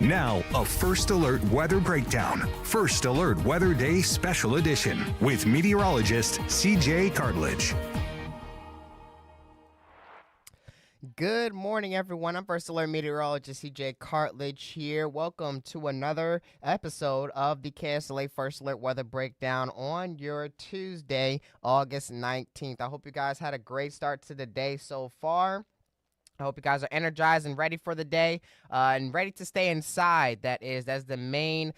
Now, a First Alert Weather Breakdown. First Alert Weather Day Special Edition with meteorologist CJ Cartledge. Good morning, everyone. I'm First Alert Meteorologist CJ Cartledge here. Welcome to another episode of the KSLA First Alert Weather Breakdown on your Tuesday, August 19th. I hope you guys had a great start to the day so far. I hope you guys are energized and ready for the day and ready to stay inside. That's the main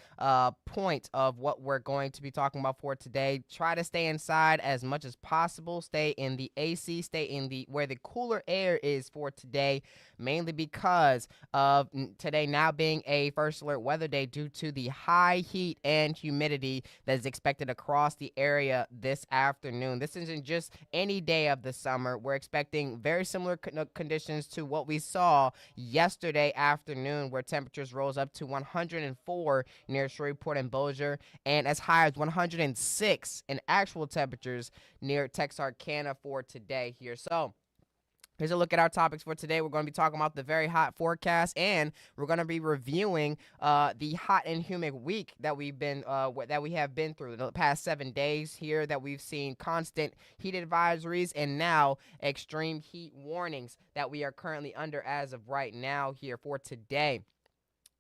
point of what we're going to be talking about for today. Try to stay inside as much as possible. Stay in the AC, stay in the where the cooler air is for today, mainly because of today now being a First Alert weather day due to the high heat and humidity that is expected across the area this afternoon. This isn't just any day of the summer. We're expecting very similar conditions to what we saw yesterday afternoon, where temperatures rose up to 104 near Shreveport and Bossier and as high as 106 in actual temperatures near Texarkana for today here. So here's a look at our topics for today. We're going to be talking about the very hot forecast, and we're going to be reviewing the hot and humid week that we have been through the past 7 days here. That we've seen constant heat advisories and now extreme heat warnings that we are currently under as of right now here for today.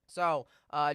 So,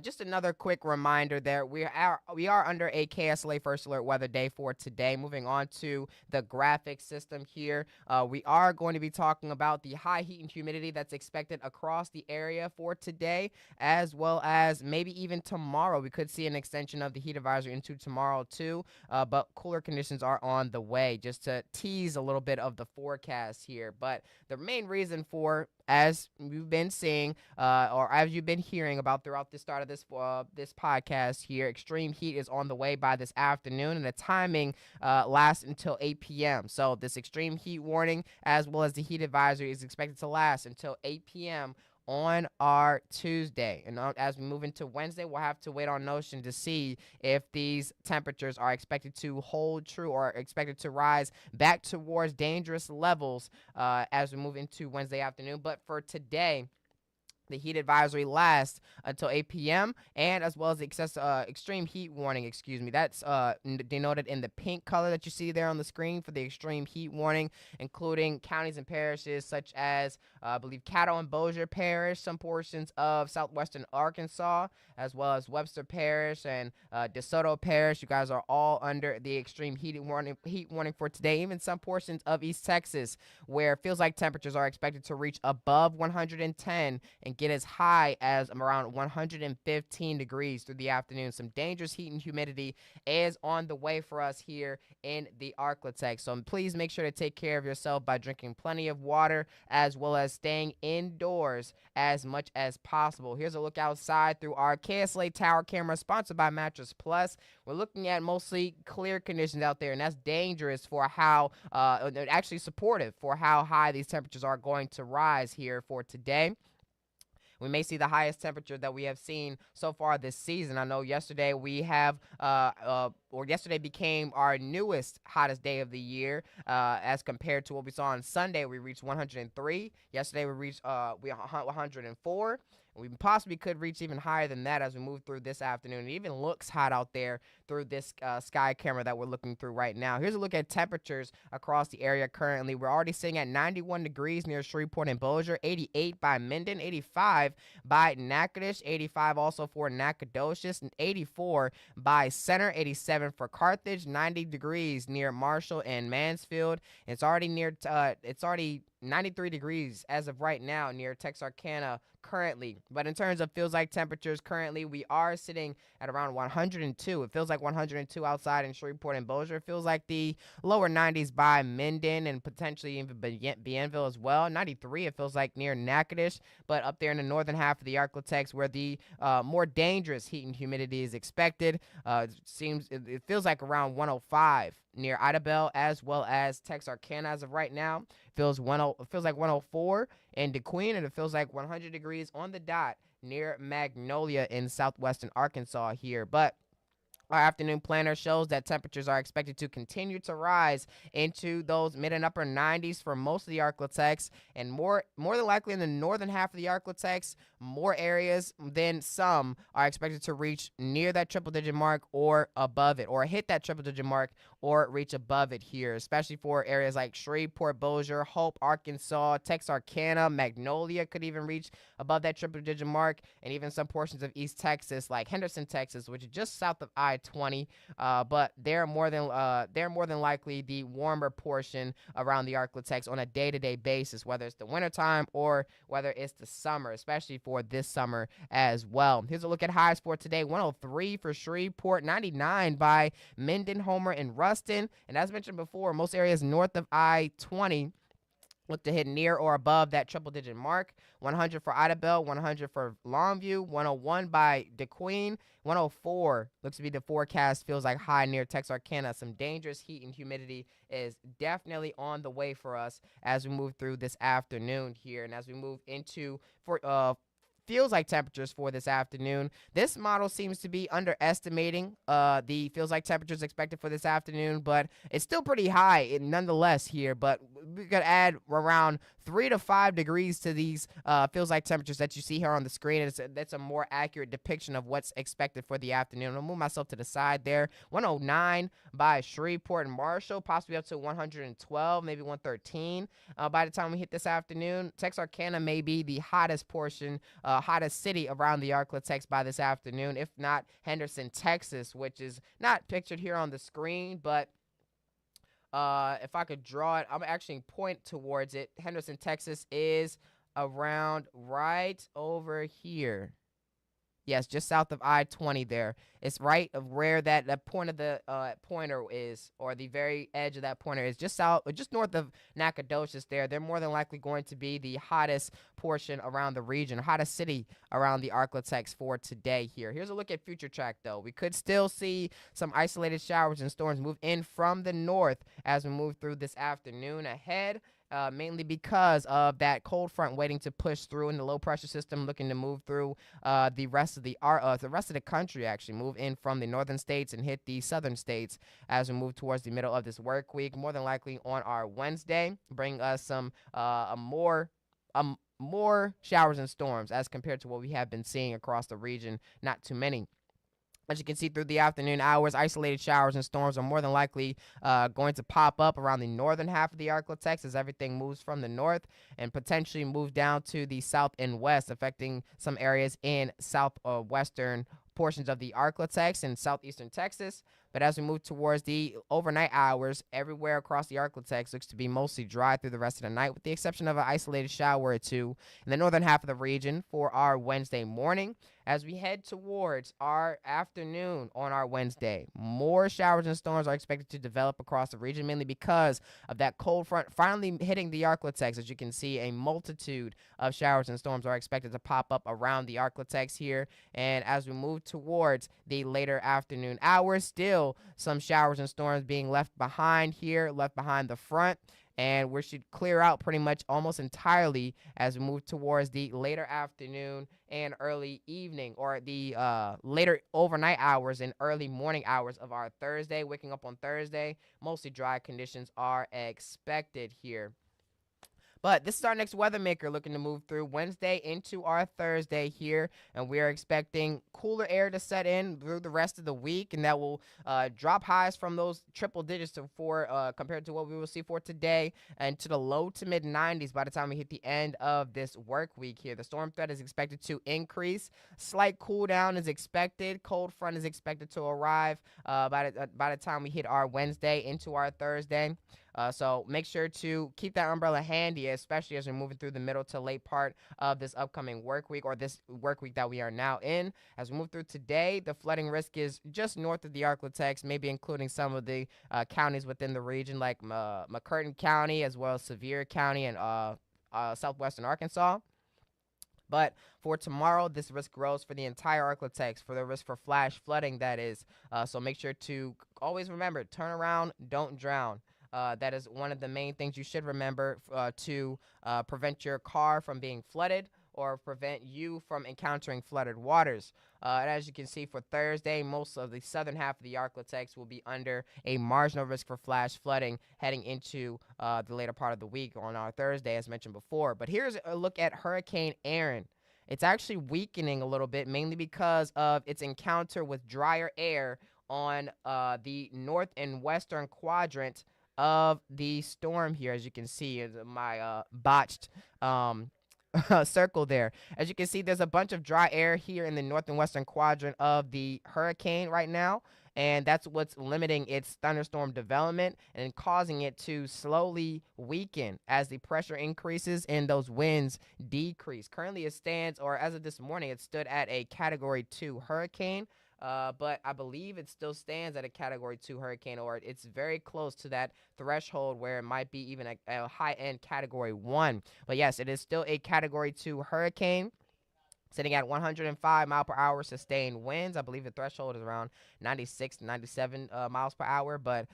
just another quick reminder there. We are under a KSLA First Alert Weather Day for today. Moving on to the graphic system here, we are going to be talking about the high heat and humidity that's expected across the area for today, as well as maybe even tomorrow. We could see an extension of the heat advisory into tomorrow too, but cooler conditions are on the way, just to tease a little bit of the forecast here. But the main reason for, as we've been seeing, or as you've been hearing about throughout the start of this podcast here, extreme heat is on the way by this afternoon, and the timing lasts until 8 p.m. So this extreme heat warning, as well as the heat advisory, is expected to last until 8 p.m. on our Tuesday. And as we move into Wednesday, we'll have to wait on Notion to see if these temperatures are expected to hold true or expected to rise back towards dangerous levels as we move into Wednesday afternoon. But for today, the heat advisory lasts until 8 p.m. and as well as the extreme heat warning, that's denoted in the pink color that you see there on the screen for the extreme heat warning, including counties and parishes such as, I believe, Caddo and Bossier Parish, some portions of southwestern Arkansas, as well as Webster Parish and DeSoto Parish. You guys are all under the extreme heat warning for today. Even some portions of East Texas, where it feels like temperatures are expected to reach above 110 and get as high as around 115 degrees through the afternoon. Some dangerous heat and humidity is on the way for us here in the Arklatex. So please make sure to take care of yourself by drinking plenty of water, as well as staying indoors as much as possible. Here's a look outside through our KSLA Tower camera, sponsored by Mattress Plus. We're looking at mostly clear conditions out there, and that's dangerous for how, actually supportive for how high these temperatures are going to rise here for today. We may see the highest temperature that we have seen so far this season. I know yesterday yesterday became our newest hottest day of the year, as compared to what we saw on Sunday. We reached 103. Yesterday we reached 104. We possibly could reach even higher than that as we move through this afternoon. It even looks hot out there through this sky camera that we're looking through right now. Here's a look at temperatures across the area currently. We're already sitting at 91 degrees near Shreveport and Bossier, 88 by Minden, 85 by Natchitoches, 85 also for Nacogdoches, and 84 by Center, 87 for Carthage, 90 degrees near Marshall and Mansfield. It's already 93 degrees as of right now near Texarkana currently. But in terms of feels like temperatures currently, we are sitting at around 102. It feels like 102 outside in Shreveport and Bossier. It feels like the lower 90s by Minden and potentially even Bienville as well. 93 it feels like near Natchitoches, but up there in the northern half of the Arklatex, where the more dangerous heat and humidity is expected, it feels like around 105 near Idabel as well as Texarkana as of right now. It feels like 104 in DeQueen, and it feels like 100 degrees on the dot near Magnolia in southwestern Arkansas here. But Our afternoon planner shows that temperatures are expected to continue to rise into those mid and upper 90s for most of the Arklatex, and more than likely in the northern half of the Arklatex, more areas than some are expected to reach near that triple-digit mark or above it, or hit that triple-digit mark or reach above it here, especially for areas like Shreveport, Bossier, Hope, Arkansas, Texarkana, Magnolia could even reach above that triple-digit mark, and even some portions of East Texas, like Henderson, Texas, which is just south of I-20. But they're more than likely the warmer portion around the Arklatex on a day-to-day basis, whether it's the wintertime or whether it's the summer, especially for this summer as well. Here's a look at highs for today: 103 for Shreveport, 99 by Minden, Homer, and Ruston. And as mentioned before, most areas north of I-20 look to hit near or above that triple-digit mark. 100 for Idabel, 100 for Longview, 101 by DeQueen, 104 looks to be the forecast, feels like high near Texarkana. Some dangerous heat and humidity is definitely on the way for us as we move through this afternoon here. And as we move into feels like temperatures for this afternoon, this model seems to be underestimating the feels like temperatures expected for this afternoon, but it's still pretty high nonetheless here. But we could add around 3 to 5 degrees to these feels like temperatures that you see here on the screen. That's a more accurate depiction of what's expected for the afternoon. I'll move myself to the side there. 109 by Shreveport and Marshall, possibly up to 112, maybe 113 by the time we hit this afternoon. Texarkana may be the hottest portion, hottest city around the Arklatex by this afternoon, if not Henderson, Texas, which is not pictured here on the screen, but if I could draw it, I'm actually point towards it. Henderson, Texas is around right over here. Yes, just south of I-20 there. It's right of where that point of the pointer is, or the very edge of that pointer is, just north of Nacogdoches there. They're more than likely going to be the hottest portion around the region, hottest city around the Arklatex for today here. Here's a look at future track, though. We could still see some isolated showers and storms move in from the north as we move through this afternoon ahead. Mainly because of that cold front waiting to push through, and the low pressure system looking to move through the rest of the country, actually move in from the northern states and hit the southern states as we move towards the middle of this work week, more than likely on our Wednesday, bring us some more showers and storms as compared to what we have been seeing across the region. Not too many. As you can see through the afternoon hours, isolated showers and storms are more than likely going to pop up around the northern half of the Arklatex as everything moves from the north and potentially move down to the south and west, affecting some areas in southwestern portions of the Arklatex and southeastern Texas. But as we move towards the overnight hours, everywhere across the Arklatex looks to be mostly dry through the rest of the night, with the exception of an isolated shower or two in the northern half of the region for our Wednesday morning. As we head towards our afternoon on our Wednesday, more showers and storms are expected to develop across the region, mainly because of that cold front finally hitting the Arklatex. As you can see, a multitude of showers and storms are expected to pop up around the Arklatex here. And as we move towards the later afternoon hours, still some showers and storms being left behind here, left behind the front. And we should clear out pretty much almost entirely as we move towards the later afternoon and early evening, or the later overnight hours and early morning hours of our Thursday. Waking up on Thursday, mostly dry conditions are expected here. But this is our next weather maker looking to move through Wednesday into our Thursday here, and we are expecting cooler air to set in through the rest of the week, and that will drop highs from those triple digits compared to what we will see for today, and to the low to mid 90s by the time we hit the end of this work week here. The storm threat is expected to increase. Slight cool down is expected. Cold front is expected to arrive by the time we hit our Wednesday into our Thursday. So make sure to keep that umbrella handy, especially as we're moving through the middle to late part of this upcoming work week, or this work week that we are now in. As we move through today, the flooding risk is just north of the Arklatex, maybe including some of the counties within the region, like McCurtain County, as well as Sevier County and southwestern Arkansas. But for tomorrow, this risk grows for the entire Arklatex, for the risk for flash flooding, that is. So make sure to always remember, turn around, don't drown. That is one of the main things you should remember to prevent your car from being flooded or prevent you from encountering flooded waters. And as you can see, for Thursday, most of the southern half of the Arklatex will be under a marginal risk for flash flooding heading into the later part of the week on our Thursday, as mentioned before. But here's a look at Hurricane Aaron. It's actually weakening a little bit, mainly because of its encounter with drier air on the north and western quadrant of the storm here. As you can see, is my botched circle there. As you can see, there's a bunch of dry air here in the north and western quadrant of the hurricane right now, and that's what's limiting its thunderstorm development and causing it to slowly weaken as the pressure increases and those winds decrease. Currently, it stands, or as of this morning, it stood at a Category 2 hurricane. But I believe it still stands at a Category 2 hurricane, or it's very close to that threshold where it might be even a high-end Category 1. But yes, it is still a Category 2 hurricane, sitting at 105 mile per hour sustained winds. I believe the threshold is around 96 to 97 miles per hour, but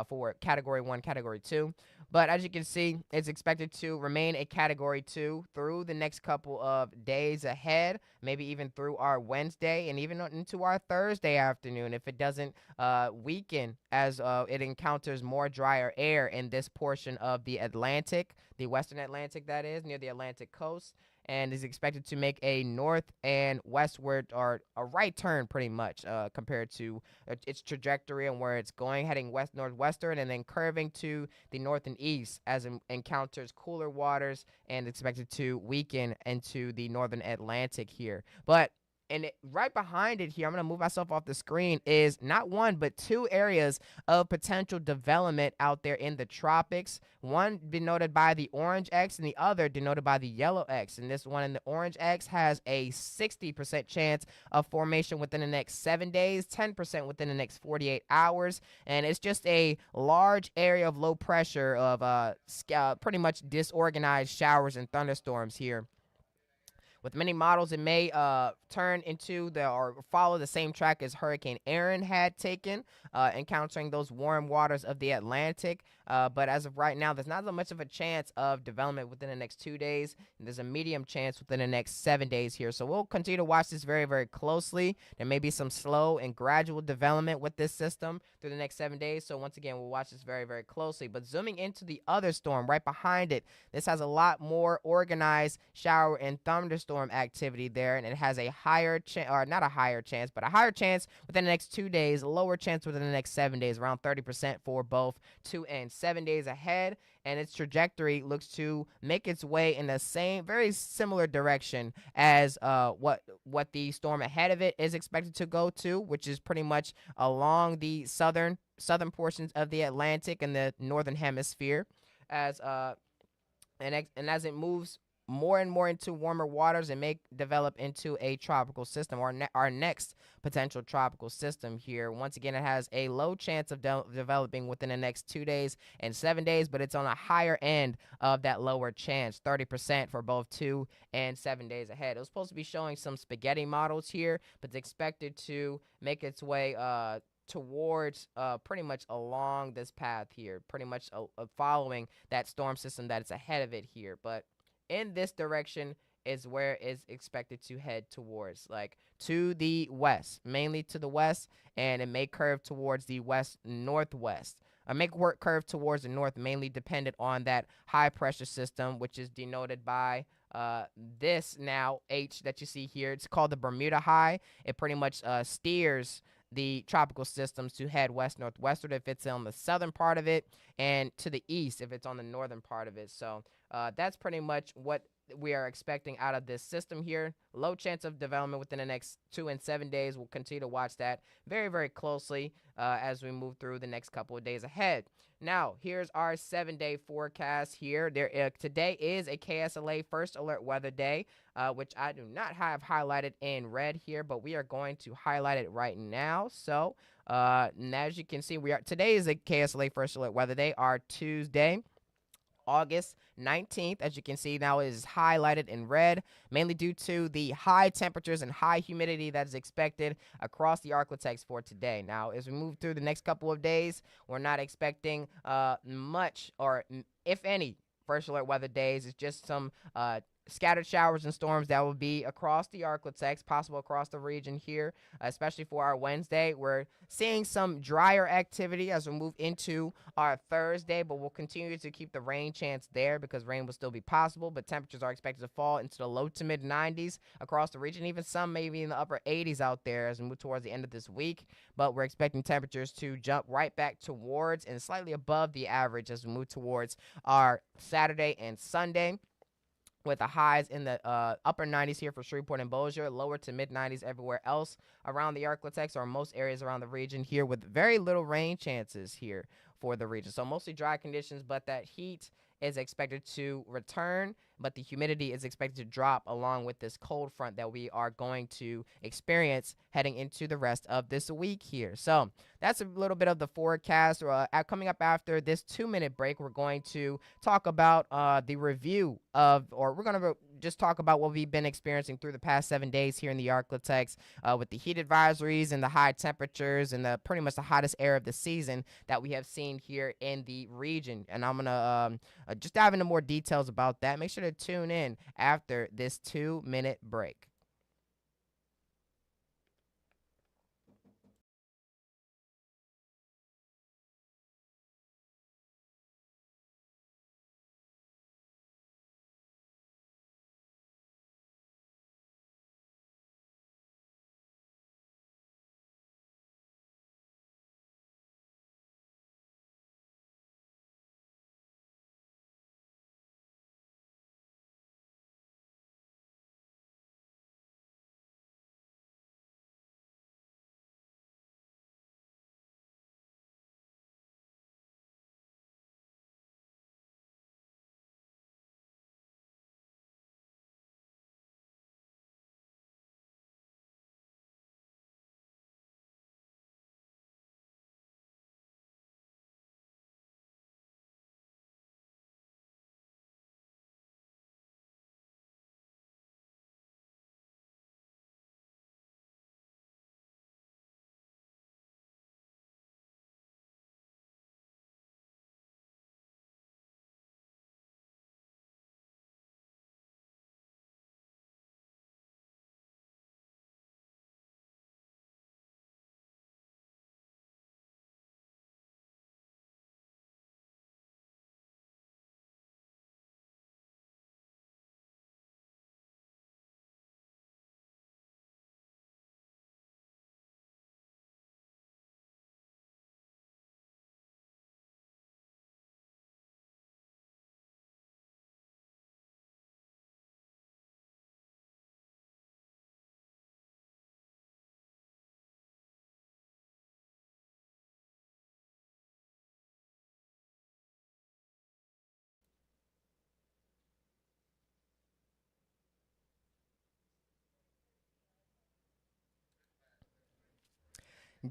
for Category 1, Category 2. But as you can see, it's expected to remain a Category 2 through the next couple of days ahead, maybe even through our Wednesday and even into our Thursday afternoon if it doesn't weaken as it encounters more drier air in this portion of the Atlantic, the Western Atlantic, that is, near the Atlantic coast, and is expected to make a north and westward, or a right turn pretty much, compared to its trajectory and where it's going, heading west northwestern and then curving to the north and east as it encounters cooler waters and expected to weaken into the northern Atlantic here. But right behind it here, I'm going to move myself off the screen, is not one but two areas of potential development out there in the tropics. One denoted by the orange X and the other denoted by the yellow X. And this one in the orange X has a 60% chance of formation within the next 7 days, 10% within the next 48 hours. And it's just a large area of low pressure of pretty much disorganized showers and thunderstorms here. With many models, it may turn into or follow the same track as Hurricane Aaron had taken, encountering those warm waters of the Atlantic. But as of right now, there's not so much of a chance of development within the next 2 days. And there's a medium chance within the next 7 days here. So we'll continue to watch this very, very closely. There may be some slow and gradual development with this system through the next 7 days. So once again, we'll watch this very, very closely. But zooming into the other storm right behind it, this has a lot more organized shower and thunderstorm activity there, and it has a higher chance, or not a higher chance, but a higher chance within the next 2 days, a lower chance within the next 7 days, around 30% for both 2 and 7 days ahead. And its trajectory looks to make its way in the same, very similar direction as what the storm ahead of it is expected to go to, which is pretty much along the southern portions of the Atlantic and the northern hemisphere, as as it moves more and more into warmer waters and may develop into a tropical system, or our next potential tropical system here. Once again, it has a low chance of developing within the next 2 days and 7 days, but it's on a higher end of that lower chance, 30% for both 2 and 7 days ahead. It was supposed to be showing some spaghetti models here, but it's expected to make its way towards pretty much along this path here, pretty much following that storm system that is ahead of it here. But in this direction is where it's expected to head towards, like to the west, mainly to the west, and it may curve towards the west northwest. Make work curve towards the north, mainly dependent on that high pressure system, which is denoted by this now H that you see here. It's called the Bermuda High. It pretty much steers the tropical systems to head west northwestward if it's on the southern part of it, and to the east if it's on the northern part of it. So that's pretty much what we are expecting out of this system here. Low chance of development within the next 2 and 7 days. We'll continue to watch that very, very closely as we move through the next couple of days ahead. Now, here's our 7-day forecast here. Today is a KSLA First Alert Weather Day, which I do not have highlighted in red here, but we are going to highlight it right now. So, and as you can see, today is a KSLA First Alert Weather Day, our Tuesday, August 19th. As you can see now, it is highlighted in red, mainly due to the high temperatures and high humidity that is expected across the Arklatex for today. Now, as we move through the next couple of days, we're not expecting much, or if any, first alert weather days. It's just some scattered showers and storms that will be across the Arklatex, possible across the region here, especially for our Wednesday. We're seeing some drier activity as we move into our Thursday, but we'll continue to keep the rain chance there because rain will still be possible, but temperatures are expected to fall into the low to mid 90s across the region, even some maybe in the upper 80s out there as we move towards the end of this week. But we're expecting temperatures to jump right back towards and slightly above the average as we move towards our Saturday and Sunday, with the highs in the upper 90s here for Shreveport and Bossier, lower to mid 90s everywhere else around the Arklatex or most areas around the region here, with very little rain chances here for the region. So mostly dry conditions, but that heat is expected to return, but the humidity is expected to drop along with this cold front that we are going to experience heading into the rest of this week here. So that's a little bit of the forecast. Coming up after this 2-minute break, we're going to talk about the review of, or we're going to just talk about what we've been experiencing through the past 7 days here in the Arklatex with the heat advisories and the high temperatures and the pretty much the hottest air of the season that we have seen here in the region. And I'm going to just dive into more details about that. Make sure to tune in after this 2-minute break.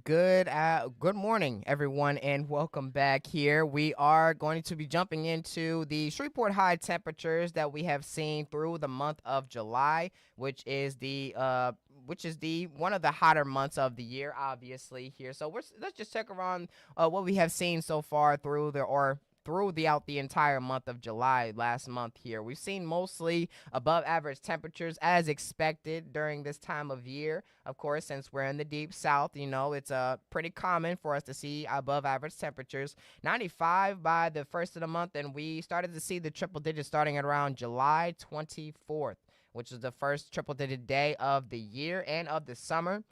Good morning, everyone, and welcome back here. We are going to be jumping into the Shreveport high temperatures that we have seen through the month of July, which is the one of the hotter months of the year, obviously here. So let's just check around what we have seen so far throughout the entire month of July last month here. We've seen mostly above average temperatures as expected during this time of year. Of course, since we're in the deep south, it's pretty common for us to see above average temperatures. 95 by the first of the month, and we started to see the triple digits starting at around July 24th, which is the first triple digit day of the year and of the summer.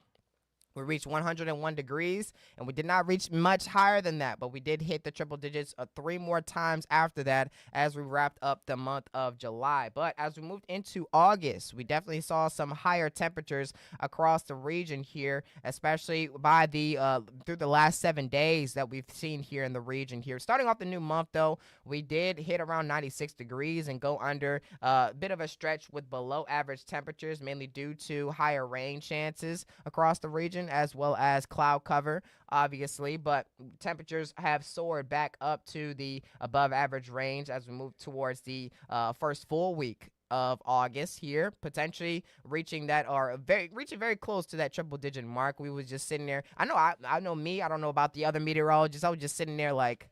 We reached 101 degrees, and we did not reach much higher than that, but we did hit the triple digits 3 more times after that as we wrapped up the month of July. But as we moved into August, we definitely saw some higher temperatures across the region here, especially by through the last 7 days that we've seen here in the region here. Starting off the new month, though, we did hit around 96 degrees and go under a bit of a stretch with below average temperatures, mainly due to higher rain chances across the region, as well as cloud cover, obviously, but temperatures have soared back up to the above average range as we move towards the first full week of August here, potentially reaching very close to that triple digit mark. We was just sitting there. I know me, I don't know about the other meteorologists. I was just sitting there like,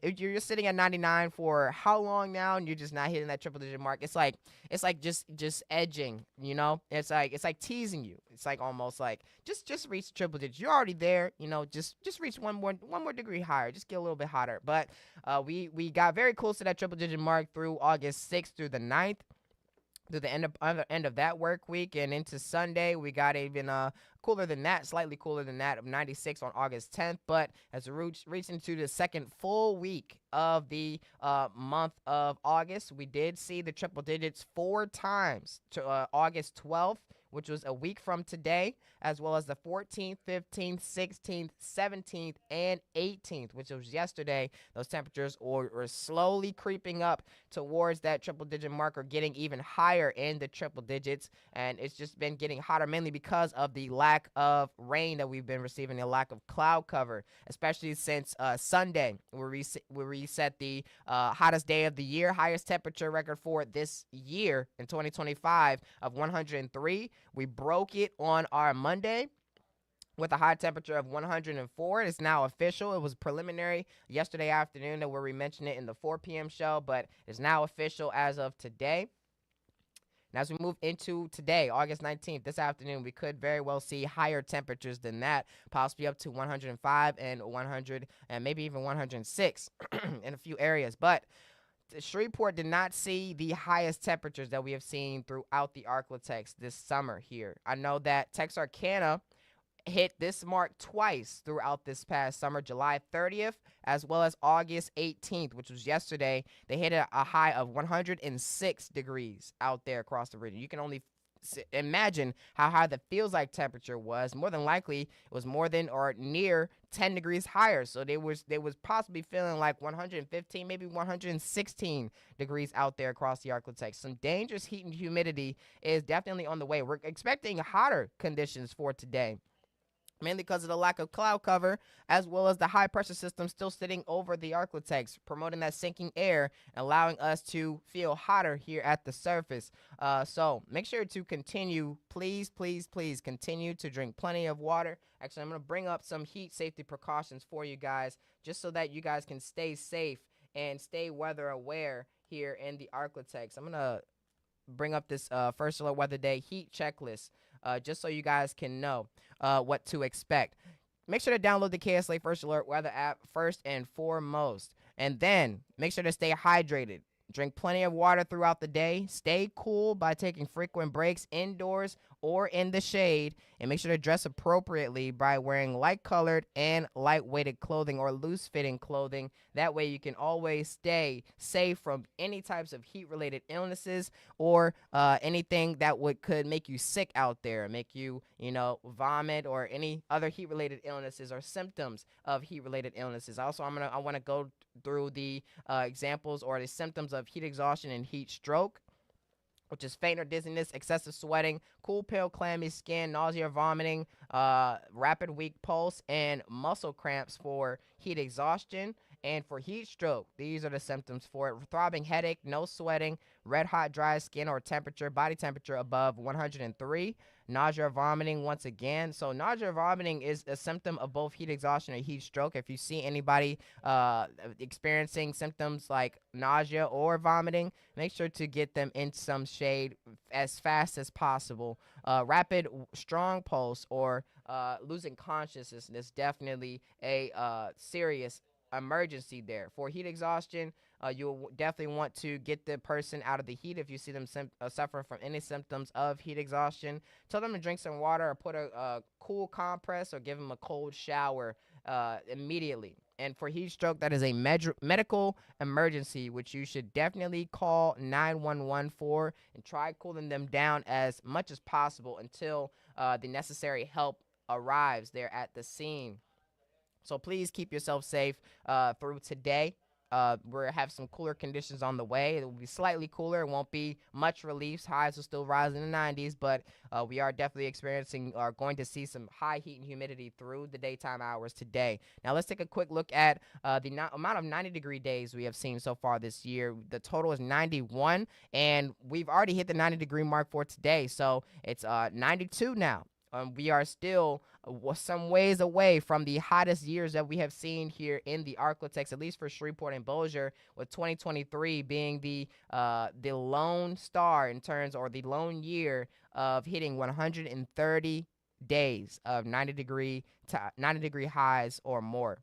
if you're just sitting at 99 for how long now, and you're just not hitting that triple digit mark, it's like just edging, it's like teasing you. It's like almost like just reach triple digits. You're already there, just reach one more degree higher, just get a little bit hotter. But we got very close to that triple digit mark through August 6th through the 9th, through the end of that work week and into Sunday. We got even cooler than that, slightly cooler than that, of 96 on August 10th. But as we reach into the second full week of the month of August, we did see the triple digits 4 times to August 12th, which was a week from today, as well as the 14th, 15th, 16th, 17th, and 18th, which was yesterday. Those temperatures were slowly creeping up towards that triple digit marker, getting even higher in the triple digits. And it's just been getting hotter mainly because of the lack of rain that we've been receiving, the lack of cloud cover, especially since Sunday, where we reset the hottest day of the year, highest temperature record for this year in 2025 of 103. We broke it on our Monday with a high temperature of 104. It's now official. It was preliminary yesterday afternoon that where we mentioned it in the 4 p.m. show, but it's now official as of today. And as we move into today, August 19th, this afternoon, we could very well see higher temperatures than that, possibly up to 105 and 100 and maybe even 106 in a few areas. But Shreveport did not see the highest temperatures that we have seen throughout the Arklatex this summer here. I know that Texarkana hit this mark twice throughout this past summer, July 30th as well as August 18th, which was yesterday. They hit a high of 106 degrees out there across the region. You can only imagine how high the feels like temperature was. More than likely, it was more than or near 10 degrees higher. So they was possibly feeling like 115, maybe 116 degrees out there across the Arklatex. Some dangerous heat and humidity is definitely on the way. We're expecting hotter conditions for today, mainly because of the lack of cloud cover, as well as the high pressure system still sitting over the Arklatex, promoting that sinking air, allowing us to feel hotter here at the surface. So make sure to continue, please continue to drink plenty of water. Actually, I'm going to bring up some heat safety precautions for you guys, just so that you guys can stay safe and stay weather aware here in the Arklatex. I'm going to bring up this First Alert Weather Day heat checklist, just so you guys can know what to expect. Make sure to download the KSLA First Alert Weather app first and foremost. And then make sure to stay hydrated. Drink plenty of water throughout the day. Stay cool by taking frequent breaks indoors or in the shade. And make sure to dress appropriately by wearing light-colored and light-weighted clothing or loose-fitting clothing. That way you can always stay safe from any types of heat-related illnesses or anything that could make you sick out there, make you, vomit, or any other heat-related illnesses or symptoms of heat-related illnesses. Also, I want to go through the examples or the symptoms of heat exhaustion and heat stroke, which is faint or dizziness, excessive sweating, cool, pale, clammy skin, nausea, vomiting, rapid, weak pulse, and muscle cramps for heat exhaustion. And for heat stroke, these are the symptoms for it: throbbing headache, no sweating, red hot, dry skin or temperature, body temperature above 103, nausea or vomiting once again. So nausea or vomiting is a symptom of both heat exhaustion and heat stroke. If you see anybody experiencing symptoms like nausea or vomiting, make sure to get them in some shade as fast as possible. Rapid, strong pulse or losing consciousness is definitely a serious emergency there. For heat exhaustion, you'll definitely want to get the person out of the heat if you see them suffering from any symptoms of heat exhaustion. Tell them to drink some water or put a cool compress or give them a cold shower immediately. And for heat stroke, that is a medical emergency, which you should definitely call 911 for and try cooling them down as much as possible until the necessary help arrives there at the scene. So please keep yourself safe through today. We'll have some cooler conditions on the way. It will be slightly cooler. It won't be much relief. Highs will still rise in the 90s, but we are definitely experiencing or going to see some high heat and humidity through the daytime hours today. Now let's take a quick look at the amount of 90-degree days we have seen so far this year. The total is 91, and we've already hit the 90-degree mark for today. So it's 92 now We are still some ways away from the hottest years that we have seen here in the Arklatex, at least for Shreveport and Bossier, with 2023 being the lone star in terms, or the lone year of hitting 130 days of 90 degree highs or more.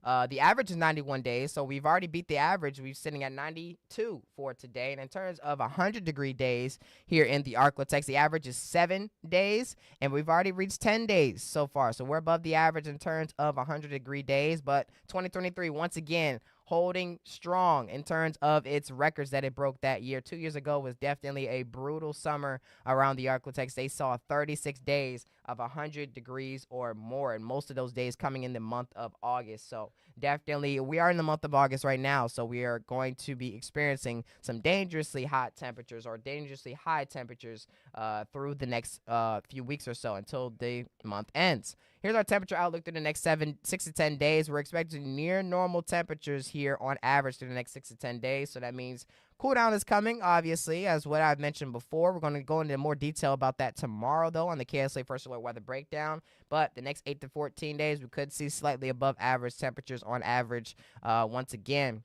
The average is 91 days, so we've already beat the average. We're sitting at 92 for today. And in terms of 100-degree days here in the Arklatex, the average is 7 days, and we've already reached 10 days so far. So we're above the average in terms of 100-degree days. But 2023, once again, holding strong in terms of its records that it broke that year. 2 years ago was definitely a brutal summer around the Arklatex. They saw 36 days of 100 degrees or more, and most of those days coming in the month of August. So definitely, we are in the month of August right now, so we are going to be experiencing some dangerously hot temperatures, or dangerously high temperatures through the next few weeks or so until the month ends. Here's our temperature outlook through the next 6 to 10 days. We're expecting near normal temperatures here on average through the next 6 to 10 days. So that means cool down is coming, obviously, as what I've mentioned before. We're going to go into more detail about that tomorrow, though, on the KSLA First Alert Weather Breakdown. But the next 8 to 14 days, we could see slightly above average temperatures on average once again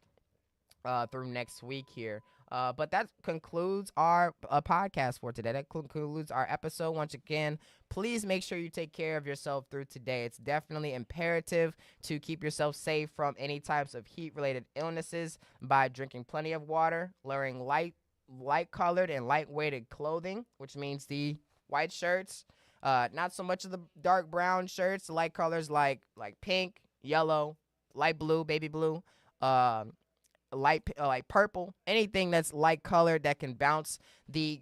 through next week here. But that concludes our podcast for today. That concludes our episode. Once again, please make sure you take care of yourself through today. It's definitely imperative to keep yourself safe from any types of heat-related illnesses by drinking plenty of water, wearing light-colored and light-weighted clothing, which means the white shirts, not so much of the dark brown shirts, the light colors like pink, yellow, light blue, baby blue, like purple, anything that's light colored that can bounce the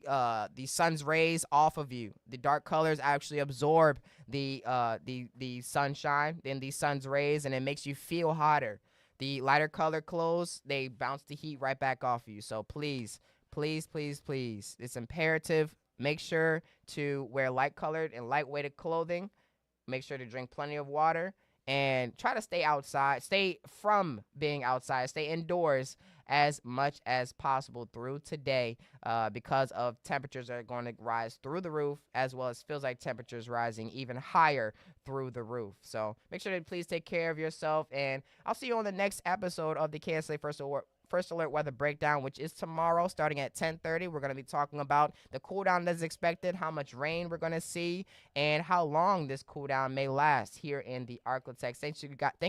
sun's rays off of you. The dark colors actually absorb the sunshine and the sun's rays, and it makes you feel hotter. The lighter color clothes, they bounce the heat right back off of you. So please, please, please, please, it's imperative. Make sure to wear light colored and light weighted clothing. Make sure to drink plenty of water. And try to stay outside, stay from being outside, stay indoors as much as possible through today because of temperatures that are going to rise through the roof, as well as feels like temperatures rising even higher through the roof. So make sure to please take care of yourself, and I'll see you on the next episode of the KSLA First Alert Weather Breakdown, which is tomorrow starting at 10:30. We're going to be talking about the cool down that's expected, how much rain we're going to see, and how long this cool down may last here in the Arklatex. Thank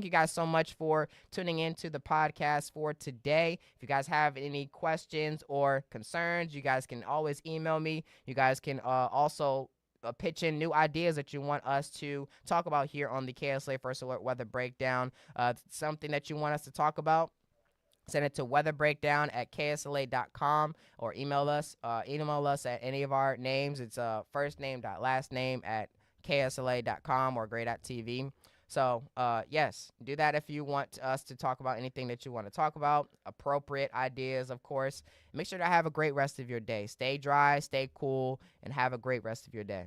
you guys so much for tuning into the podcast for today. If you guys have any questions or concerns, you guys can always email me. You guys can also pitch in new ideas that you want us to talk about here on the KSLA First Alert Weather Breakdown. Something that you want us to talk about, send it to weatherbreakdown@ksla.com, or email us at any of our names. It's first name.last name@ksla.com or gray.tv. So, yes, do that if you want us to talk about anything that you want to talk about, appropriate ideas, of course. Make sure to have a great rest of your day. Stay dry, stay cool, and have a great rest of your day.